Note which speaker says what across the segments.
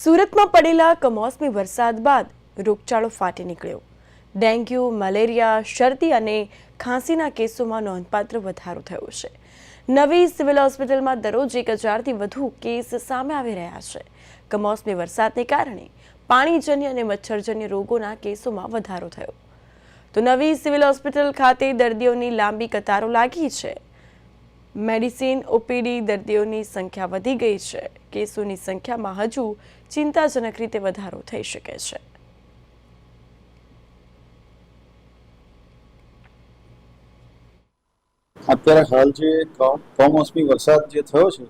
Speaker 1: સુરતમાં પડેલા કમોસમી વરસાદ બાદ રોગચાળો ફાટી નીકળ્યો। ડેન્ગ્યુ, મલેરિયા, શરદી અને ખાંસીના કેસોમાં નોંધપાત્ર વધારો થયો છે। નવી સિવિલ હોસ્પિટલમાં દરરોજ 1000થી વધુ કેસ સામે આવી રહ્યા છે। કમોસમી વરસાદને કારણે પાણીજન્ય અને મચ્છરજન્ય રોગોના કેસોમાં વધારો થયો તો નવી સિવિલ હોસ્પિટલ ખાતે દર્દીઓની લાંબી કતારો લાગી છે। મેડિસિન ઓપીડી દર્દીઓની સંખ્યા વધી ગઈ છે। કેસોની સંખ્યામાં હજુ ચિંતાજનક રીતે વધારો થઈ શકે છે।
Speaker 2: અત્યારે હાલ જે કમોસમી વરસાદ જે થયો છે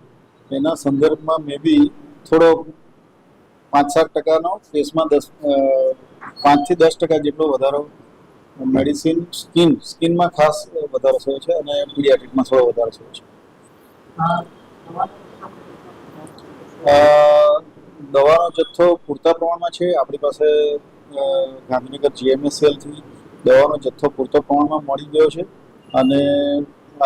Speaker 2: એના સંદર્ભમાં મે બી થોડો 5-7% કેસમાં 5 થી 10% જેટલો વધારો મેડિસિન સ્કિનમાં ખાસ વધારો થયો છે અને પીડિયાટ્રિકમાં થોડો વધારો થયો છે। દવાનો જથ્થો પૂરતા પ્રમાણમાં છે। આપણી પાસે ગાંધીનગર જીએમએસએલથી દવાનો જથ્થો પૂરતા પ્રમાણમાં મળી ગયો છે અને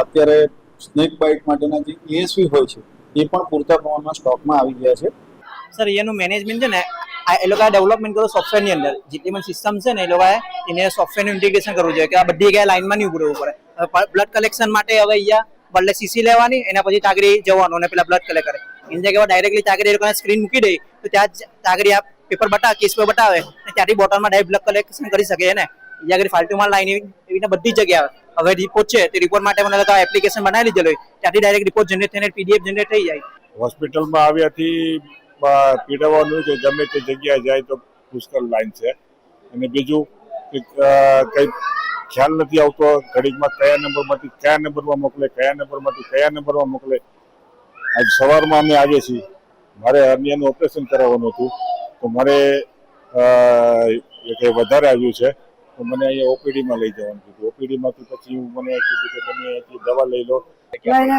Speaker 2: અત્યારે સ્નેક બાઇટ માટેના જે એએસવી હોય છે એ પણ પૂરતા પ્રમાણમાં સ્ટોકમાં આવી ગયા છે।
Speaker 3: સર એનું મેનેજમેન્ટ છે ને એ લોકોએ ડેવલપમેન્ટ કર્યું સોફ્ટવેરની અંદર જેટલી પણ સિસ્ટમ છે ને એ લોકોએ એને સોફ્ટવેરનું ઇન્ટિગ્રેશન કરવું જોઈએ કે આ બધી જગ્યાએ લાઇનમાં નહીં ઉભું રહેવું પડે। બ્લડ કલેક્શન માટે હવે અહીંયા બદલે સીસી લેવાની એના પછી તાગડી જવાનું અને પેલા બ્લડ કલેક્ટ કરે એની જગ્યાએ ડાયરેક્ટલી તાગડી એ લોકોને સ્ક્રીન મૂકી દે તો ત્યાં તાગડી આ પેપર બતાવે કેસ પેપર બતાવે ત્યાંથી બોટલમાં ડાયરેક્ટ બ્લડ કલેક્શન કરી શકે ને અહીંયા આગળ ફાલતુમાં લાઈન એવી બધી જગ્યાએ હવે રિપોર્ટ છે તે રિપોર્ટ માટે મને લોકો એપ્લિકેશન બનાવી લીધેલું ત્યાંથી ડાયરેક્ટ રિપોર્ટ જનરેટ થઈને પીડીએફ જનરેટ થઈ જાય।
Speaker 4: હોસ્પિટલમાં આવ્યાથી પીડાવાનું કે ગમે તે જગ્યાએ જાય તો પુષ્કળ લાઈન છે અને બીજું કંઈ ખ્યાલ નથી આવતો ઘડીકમાં કયા નંબરમાં મોકલે કયા નંબરમાં મોકલે। આજ સવારમાં અમે આવીએ છીએ, મારે હર્નિયાનું ઓપરેશન કરાવવાનું હતું તો મારે કંઈ વધારે આવ્યું છે તો મને અહીંયા ઓપીડીમાં લઈ જવાનું કીધું। ઓપીડીમાંથી પછી મને કીધું કે તમે અહીંથી દવા લઈ लो।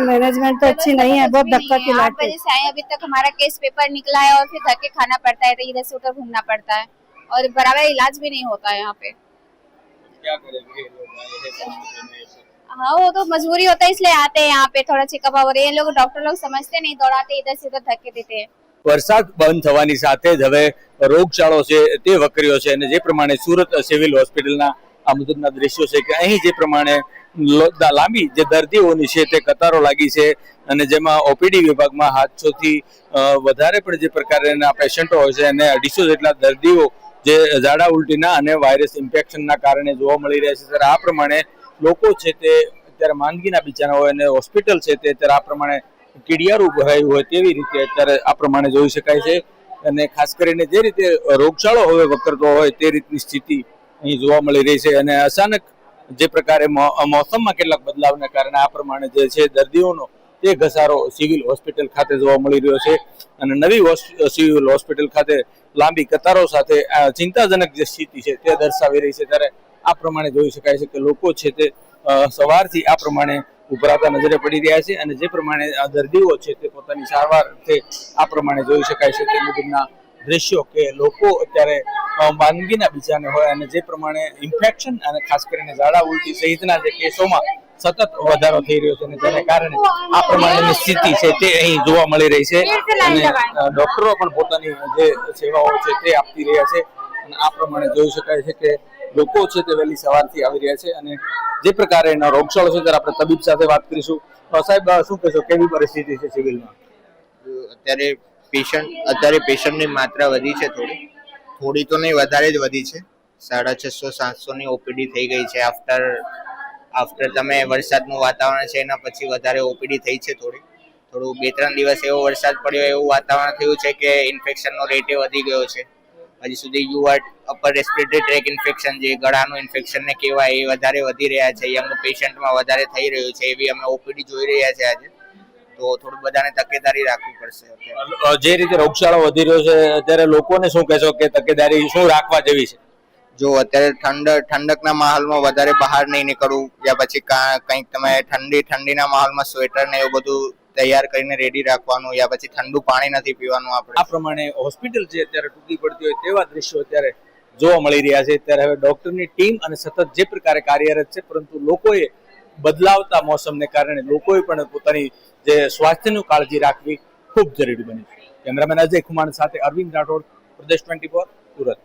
Speaker 5: मैनेजमेंट तो अच्छी नहीं है, बहुत धक्का की
Speaker 6: 8 बजे से आए अभी तक हमारा केस पेपर निकला है और फिर धक्के खाना पड़ता है, तो इधर से उधर घूमना पड़ता है और बराबर इलाज भी नहीं होता है यहाँ पे।
Speaker 3: क्या करेंगे
Speaker 6: हाँ वो तो मजबूरी होता है इसलिए आते हैं यहाँ पे थोड़ा चेकअप और ये लोग डॉक्टर लोग समझते नहीं, दौड़ाते इधर से उधर धक्के देते हैं।
Speaker 7: વરસાદ બંધ થવાની સાથે જ હવે રોગચાળો છે તે વકર્યો છે અને જે પ્રમાણે સુરત સિવિલ હોસ્પિટલના આ મુજબના દ્રશ્યો છે કે અહીં જે પ્રમાણે લાંબી જે દર્દીઓની છે તે કતારો લાગી છે અને જેમાં ઓપીડી વિભાગમાં 700થી વધારે પણ જે પ્રકારના પેશન્ટો હોય છે અને 250 જેટલા દર્દીઓ જે ઝાડા ઉલટીના અને વાયરસ ઇન્ફેક્શનના કારણે જોવા મળી રહ્યા છે। ત્યારે આ પ્રમાણે લોકો છે તે અત્યારે માંદગીના બિચારા હોય અને હોસ્પિટલ છે તે અત્યારે આ પ્રમાણે કીડિયારું ભરાયું હોય તેવી રીતે અત્યારે આ પ્રમાણે જોઈ શકાય છે અને ખાસ કરીને જે રીતે રોગચાળો હવે વકરતો હોય તે રીતની સ્થિતિ અહીં જોવા મળી રહી છે અને અચાનક જે પ્રકારે મોસમમાં કેટલાક બદલાવના કારણે આ પ્રમાણે જે છે દર્દીઓનો તે ઘસારો સિવિલ હોસ્પિટલ ખાતે જોવા મળી રહ્યો છે અને નવી સિવિલ હોસ્પિટલ ખાતે લાંબી કતારો સાથે ચિંતાજનક જે સ્થિતિ છે તે દર્શાવી રહી છે। ત્યારે આ પ્રમાણે જોઈ શકાય છે કે લોકો છે તે સવારથી આ પ્રમાણે ઉભરાતા નજરે પડી રહ્યા છે અને જે પ્રમાણે દર્દીઓ છે તે પોતાની સારવારથી આ પ્રમાણે જોઈ શકાય છે તે મુજબના દ્રશ્યો કે લોકો અત્યારે માંદગીના બીજાને હોય અને જે પ્રમાણે ઇન્ફેક્શન અને ખાસ કરીને ઝાડા ઉલટી સહિતના જે કેસોમાં સતત વધારો થઈ રહ્યો છે અને તેને કારણે આ પ્રમાણેની સ્થિતિ છે તે અહીં જોવા મળી રહી છે અને ડોક્ટરો પણ પોતાની જે સેવાઓ છે તે આપી રહ્યા છે અને આ પ્રમાણે જોઈ શકાય છે કે લોકો છે તે વહેલી સવારથી આવી રહ્યા છે અને જે પ્રકારે એનો રોગચાળો છે ત્યારે આપણે તબીબ સાથે વાત કરીશું। સાહેબ શું કહેશો, કેવી પરિસ્થિતિ છે સિવિલમાં?
Speaker 8: અત્યારે પેશન્ટની માત્રા વધી છે, થોડી તો નહીં વધારે જ વધી છે। 650-700ની ઓપીડી થઈ ગઈ છે આફ્ટર તમે વરસાદનું વાતાવરણ છે એના પછી વધારે ઓપીડી થઈ છે। થોડું 2-3 દિવસ એવો વરસાદ પડ્યો એવું વાતાવરણ થયું છે કે ઇન્ફેક્શનનો રેટ વધી ગયો છે। હજી સુધી અપર રેસ્પિરેટરી ટ્રેક ઇન્ફેક્શન જે ગળાનું ઇન્ફેક્શન ને કહેવાય એ વધારે વધી રહ્યા છે, યંગ પેશન્ટમાં વધારે થઈ રહ્યું છે એવી અમે ઓપીડી જોઈ રહ્યા છે આજે। તો થોડું બધાને તકેદારી રાખવી પડશે।
Speaker 7: જે રીતે રોગચાળો વધી રહ્યો છે અત્યારે લોકોને શું કહેશો કે તકેદારી શું રાખવા જેવી છે?
Speaker 8: જો અત્યારે ઠંડકના માહોલમાં વધારે બહાર નહીં નીકળવું, યા પછી કંઈક તમે ઠંડીના માહોલમાં સ્વેટર ને એવું બધું તૈયાર કરીને રેડી રાખવાનું, યા પછી ઠંડુ પાણી નથી પીવાનું। આપણે
Speaker 7: આ પ્રમાણે હોસ્પિટલ છે અત્યારે તૂટી પડતી હોય તેવા દ્રશ્યો અત્યારે જોવા મળી રહ્યા છે। ત્યારે હવે ડોક્ટરની ટીમ અને સતત જે પ્રકારે કાર્યરત છે પરંતુ લોકોએ બદલાવતા મોસમને કારણે લોકોએ પણ પોતાની જે સ્વાસ્થ્યની કાળજી રાખવી ખૂબ જરૂરી બની છે। કેમેરામેન અજય ખુમાણ સાથે અરવિંદ રાઠોડ, પ્રદેશ 24, સુરત.